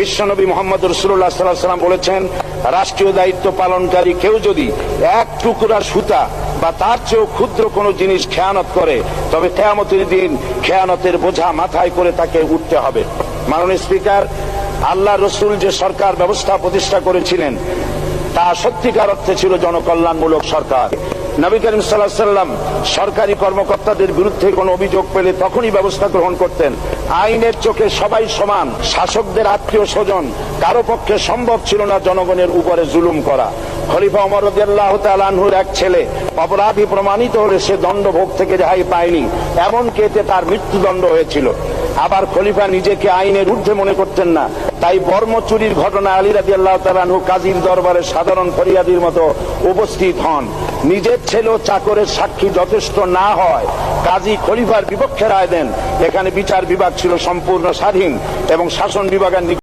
বিশ্বনবী মুহাম্মদ রাসূলুল্লাহ সাল্লাল্লাহু আলাইহি ওয়াসাল্লাম বলেছেন, রাষ্ট্রীয় দায়িত্ব পালনকারী কেউ যদি এক টুকরা সুতা বা তার চেয়েও ক্ষুদ্র কোনো জিনিস খেয়ানত করে, তবে কিয়ামতের দিন খেয়ানতের বোঝা মাথায় করে তাকে উঠতে হবে। মাননীয় স্পিকার, আল্লাহ রসুল যে সরকার ব্যবস্থা প্রতিষ্ঠা করেছিলেন তা সত্যিকার অর্থে ছিল জনকল্যাণমূলক সরকার। নবী করিম সাল্লাল্লাহু আলাইহি ওয়াসাল্লাম সরকারি কর্মকর্তাদের বিরুদ্ধে কোনো অভিযোগ পেলে তখনই ব্যবস্থা গ্রহণ করতেন। আইনের চোখে সবাই সমান। শাসকদের আত্মীয় স্বজন কারো পক্ষে সম্ভব ছিল না জনগণের উপরে জুলুম করা। খলিফা ওমর রাদিয়াল্লাহু তাআলা আনহুর এক ছেলে অপরাধী প্রমাণিত হলে সে দণ্ডভোগ থেকে রেহাই পায়নি, এমনকি এতে তার মৃত্যুদণ্ড হয়েছিল। আবার খলিফা নিজেকে আইনের ঊর্ধ্বে মনে করতেন না, তাই বর্ম চুরির ঘটনা আলী রাদিয়াল্লাহু তাআলা আনহু কাজীর দরবারে সাধারণ ফরিয়াদির মতো উপস্থিত হন। নিজের ছেলে ও চাকরের সাক্ষী যথেষ্ট না হয় কাজী খলিফার বিপক্ষে রায় দেন। এখানে বিচার বিভাগ ছিল সম্পূর্ণ স্বাধীন এবং শাসন বিভাগের